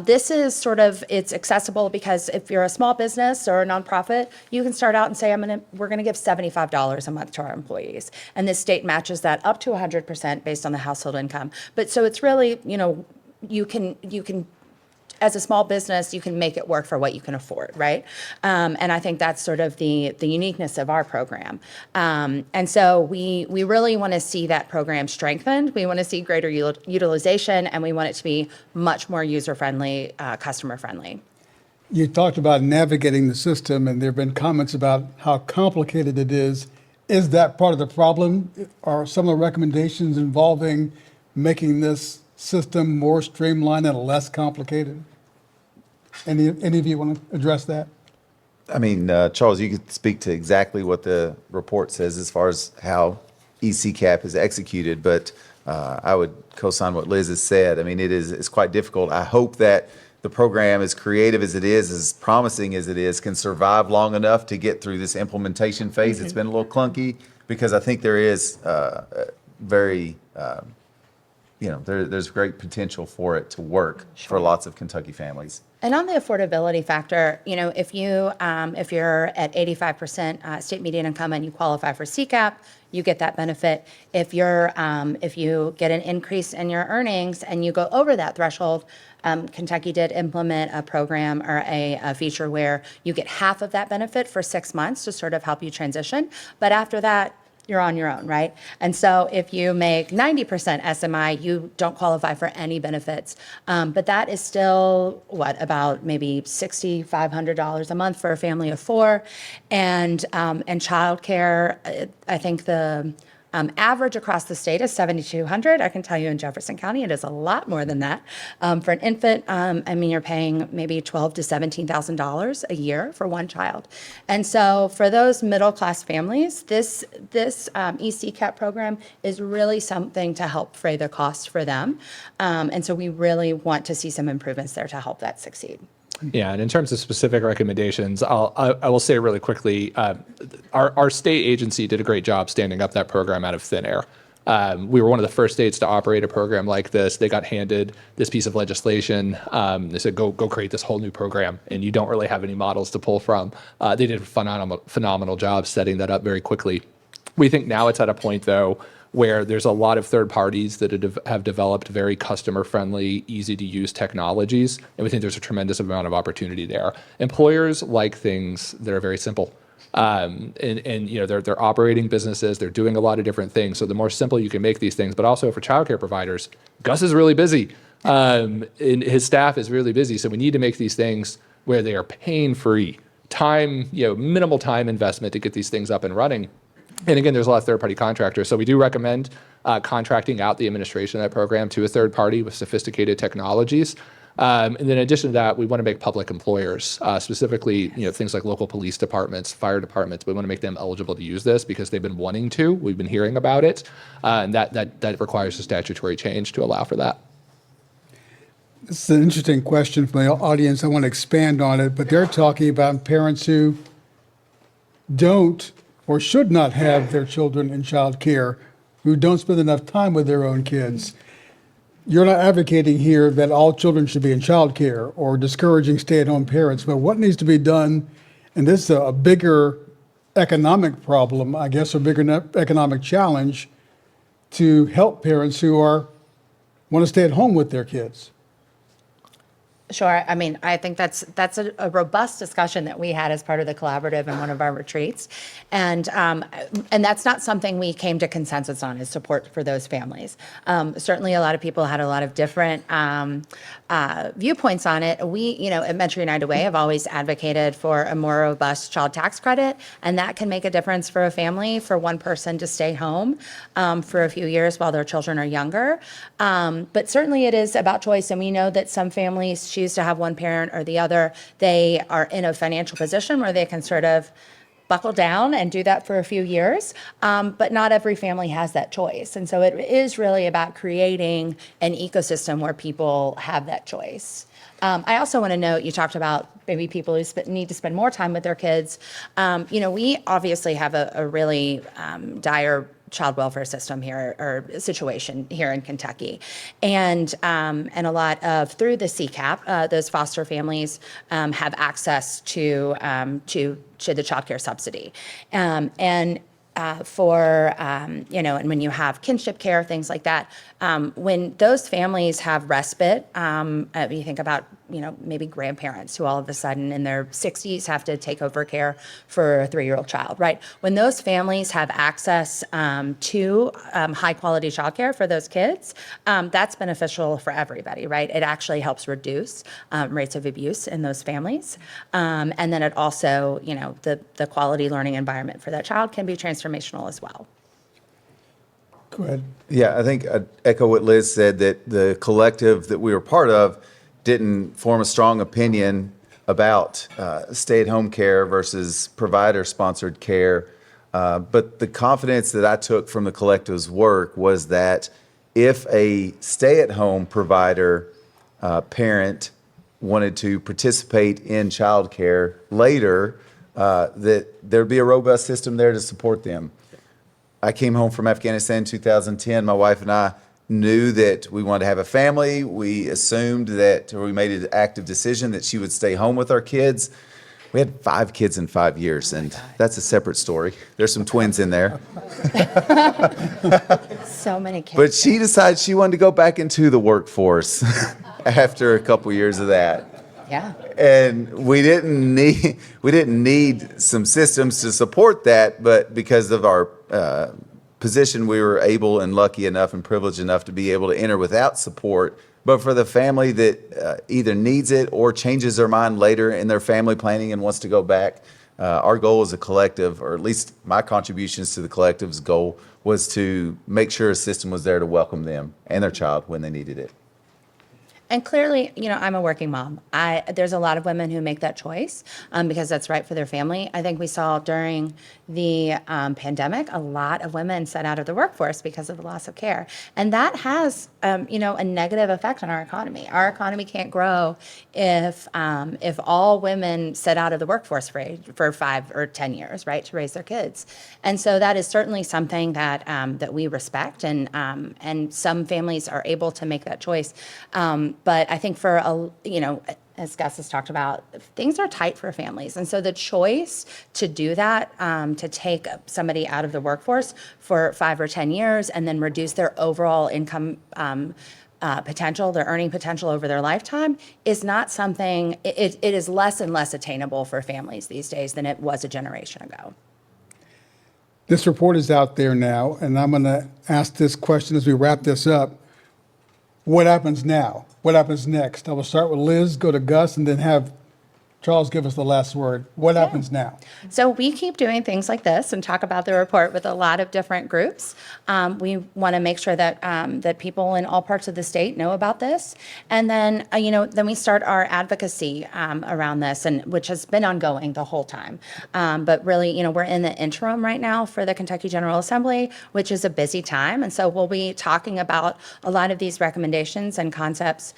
This is sort of, it's accessible because if you're a small business or a nonprofit, you can start out and say, we're going to give $75 a month to our employees. And this state matches that up to 100% based on the household income. But so it's really, you can as a small business, you can make it work for what you can afford, right? And I think that's sort of the uniqueness of our program. And so we really want to see that program strengthened. We want to see greater utilization, and we want it to be much more user-friendly, customer-friendly. You talked about navigating the system, and there have been comments about how complicated it is. Is that part of the problem? Are some of the recommendations involving making this system more streamlined and less complicated? Any of you want to address that? I mean, Charles, you could speak to exactly what the report says as far as how ECCAP is executed, but I would co-sign what Liz has said. I mean, it's quite difficult. I hope that the program, as creative as it is, as promising as it is, can survive long enough to get through this implementation phase. It's been a little clunky because I think there is there's great potential for it to work for lots of Kentucky families. And on the affordability factor, if you're at 85% state median income and you qualify for CCAP, you get that benefit. If you get an increase in your earnings and you go over that threshold, Kentucky did implement a program or a feature where you get half of that benefit for 6 months to sort of help you transition. But after that, you're on your own, right? And so if you make 90% SMI, you don't qualify for any benefits. But that is still, about maybe $6,500 a month for a family of 4. And childcare, I think the Average across the state is $7,200. I can tell you in Jefferson County, it is a lot more than that. For an infant, you're paying maybe $12,000 to $17,000 a year for one child. And so for those middle-class families, this ECCAP program is really something to help fray the cost for them. And so we really want to see some improvements there to help that succeed. Yeah, and in terms of specific recommendations, I will say really quickly, our state agency did a great job standing up that program out of thin air. We were one of the first states to operate a program like this. They got handed this piece of legislation. They said, go create this whole new program, and you don't really have any models to pull from. They did a phenomenal job setting that up very quickly. We think now it's at a point, though, where there's a lot of third parties that have developed very customer-friendly, easy-to-use technologies, and we think there's a tremendous amount of opportunity there. Employers like things that are very simple. They're operating businesses, they're doing a lot of different things. So the more simple you can make these things, but also for childcare providers, Gus is really busy, and his staff is really busy. So we need to make these things where they are pain-free, minimal time investment to get these things up and running. And again, there's a lot of third-party contractors. So we do recommend contracting out the administration of that program to a third party with sophisticated technologies. And then in addition to that, we want to make public employers, specifically, things like local police departments, fire departments, we want to make them eligible to use this because they've been wanting to. We've been hearing about it. And that requires a statutory change to allow for that. This is an interesting question from the audience. I want to expand on it, but they're talking about parents who don't or should not have their children in child care, who don't spend enough time with their own kids. You're not advocating here that all children should be in child care or discouraging stay-at-home parents, but what needs to be done, and this is a bigger economic problem, I guess, or bigger economic challenge, to help parents who want to stay at home with their kids? Sure. I think that's a robust discussion that we had as part of the collaborative in one of our retreats, and that's not something we came to consensus on, is support for those families. Certainly, a lot of people had a lot of different viewpoints on it. We, at Metro United Way, have always advocated for a more robust child tax credit, and that can make a difference for a family, for one person to stay home for a few years while their children are younger. But certainly, it is about choice, and we know that some families choose to have one parent or the other. They are in a financial position where they can sort of buckle down and do that for a few years, but not every family has that choice. And so it is really about creating an ecosystem where people have that choice. I also want to note, you talked about maybe people who need to spend more time with their kids. We obviously have a really dire child welfare system here, or situation here in Kentucky, and a lot of, through the CCAP, those foster families have access to the child care subsidy, and when you have kinship care, things like that, when those families have respite, you think about, maybe grandparents who all of a sudden in their 60s have to take over care for a 3-year-old child, right? When those families have access to high quality childcare for those kids, that's beneficial for everybody, right? It actually helps reduce rates of abuse in those families. And then it also, the quality learning environment for that child can be transformational as well. Go ahead. Yeah, I think I'd echo what Liz said, that the collective that we were part of didn't form a strong opinion about stay-at-home care versus provider-sponsored care. But the confidence that I took from the collective's work was that if a stay-at-home provider parent wanted to participate in childcare later, that there'd be a robust system there to support them. I came home from Afghanistan in 2010. My wife and I knew that we wanted to have a family. We assumed that, or we made an active decision that she would stay home with our kids. We had 5 kids in 5 years, and that's a separate story. There's some twins in there. So many kids. But she decided she wanted to go back into the workforce after a couple years of that. Yeah. And we didn't need some systems to support that, but because of our position, we were able and lucky enough and privileged enough to be able to enter without support. But for the family that either needs it or changes their mind later in their family planning and wants to go back, our goal as a collective, or at least my contributions to the collective's goal, was to make sure a system was there to welcome them and their child when they needed it. And clearly, I'm a working mom. There's a lot of women who make that choice because that's right for their family. I think we saw during the pandemic, a lot of women set out of the workforce because of the loss of care. And that has, a negative effect on our economy. Our economy can't grow if all women set out of the workforce for 5 or 10 years, right, to raise their kids. And so that is certainly something that we respect, and some families are able to make that choice. But I think as Gus has talked about, things are tight for families. And so the choice to do that, to take somebody out of the workforce for 5 or 10 years and then reduce their overall income potential, their earning potential over their lifetime, is not something, it is less and less attainable for families these days than it was a generation ago. This report is out there now, and I'm going to ask this question as we wrap this up. What happens now? What happens next? I will start with Liz, go to Gus, and then have Charles give us the last word. What happens now? So we keep doing things like this and talk about the report with a lot of different groups. We want to make sure that that people in all parts of the state know about this, and then then we start our advocacy around this, and which has been ongoing the whole time. But really, we're in the interim right now for the Kentucky General Assembly, which is a busy time, and so we'll be talking about a lot of these recommendations and concepts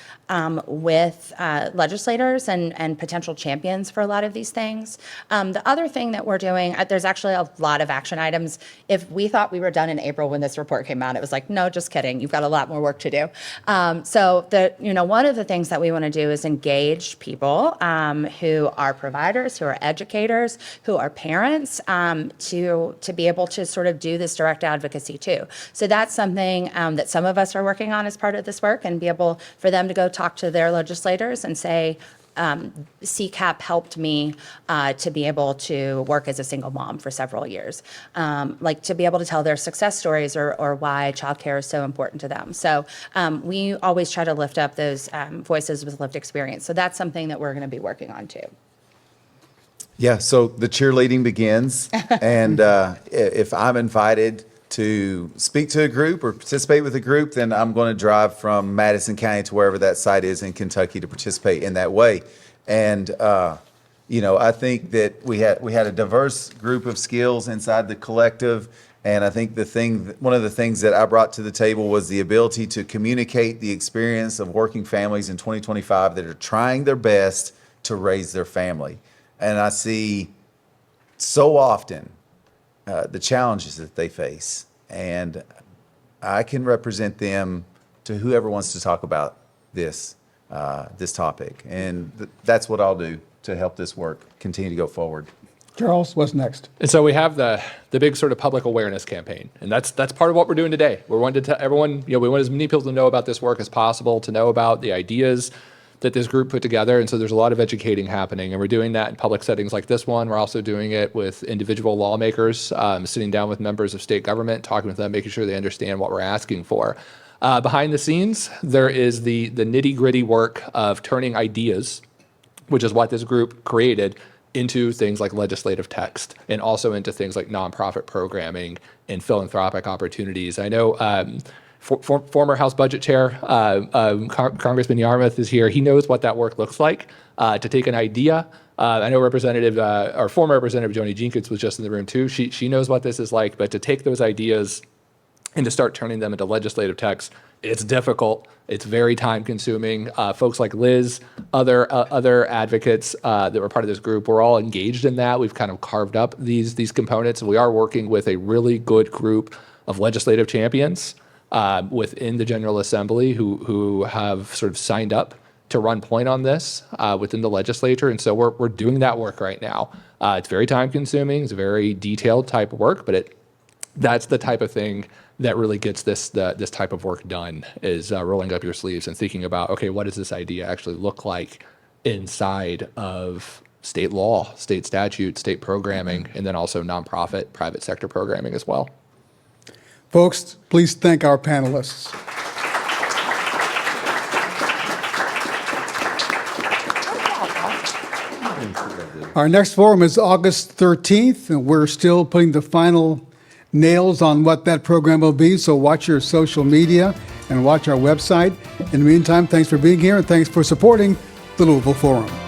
with legislators and potential champions for a lot of these things. The other thing that we're doing, there's actually a lot of action items. If we thought we were done in April when this report came out, it was like, no, just kidding. You've got a lot more work to do. So one of the things that we want to do is engage people who are providers, who are educators, who are parents, to be able to sort of do this direct advocacy too. So that's something that some of us are working on as part of this work, and be able for them to go talk to their legislators and say, CCAP helped me to be able to work as a single mom for several years, like to be able to tell their success stories or why childcare is so important to them. So we always try to lift up those voices with lived experience. So that's something that we're going to be working on too. Yeah, so the cheerleading begins, and if I'm invited to speak to a group or participate with a group, then I'm going to drive from Madison County to wherever that site is in Kentucky to participate in that way. And I think that we had a diverse group of skills inside the collective, and I think one of the things that I brought to the table was the ability to communicate the experience of working families in 2025 that are trying their best to raise their family. And I see so often the challenges that they face, and I can represent them to whoever wants to talk about this topic, and that's what I'll do to help this work continue to go forward. Charles, what's next? And so we have the big sort of public awareness campaign, and that's part of what we're doing today. We're wanting to tell everyone, we want as many people to know about this work as possible, to know about the ideas that this group put together. And so there's a lot of educating happening, and we're doing that in public settings like this one. We're also doing it with individual lawmakers, sitting down with members of state government, talking with them, making sure they understand what we're asking for. Behind the scenes, there is the nitty-gritty work of turning ideas, which is what this group created, into things like legislative text, and also into things like nonprofit programming and philanthropic opportunities. I know former House Budget Chair, Congressman Yarmouth is here. He knows what that work looks like, to take an idea. I know former Representative Joni Jenkins was just in the room too. She knows what this is like, but to take those ideas and to start turning them into legislative text, it's difficult. It's very time consuming. Folks like Liz, other advocates that were part of this group, we're all engaged in that. We've kind of carved up these components, and we are working with a really good group of legislative champions within the General Assembly who have sort of signed up to run point on this within the legislature. And so we're doing that work right now. It's very time consuming. It's a very detailed type of work, but that's the type of thing that really gets this type of work done, is rolling up your sleeves and thinking about, okay, what does this idea actually look like inside of state law, state statute, state programming, and then also nonprofit, private sector programming as well. Folks, please thank our panelists. Our next forum is August 13th, and we're still putting the final nails on what that program will be. So watch your social media and watch our website. In the meantime, thanks for being here and thanks for supporting the Louisville Forum.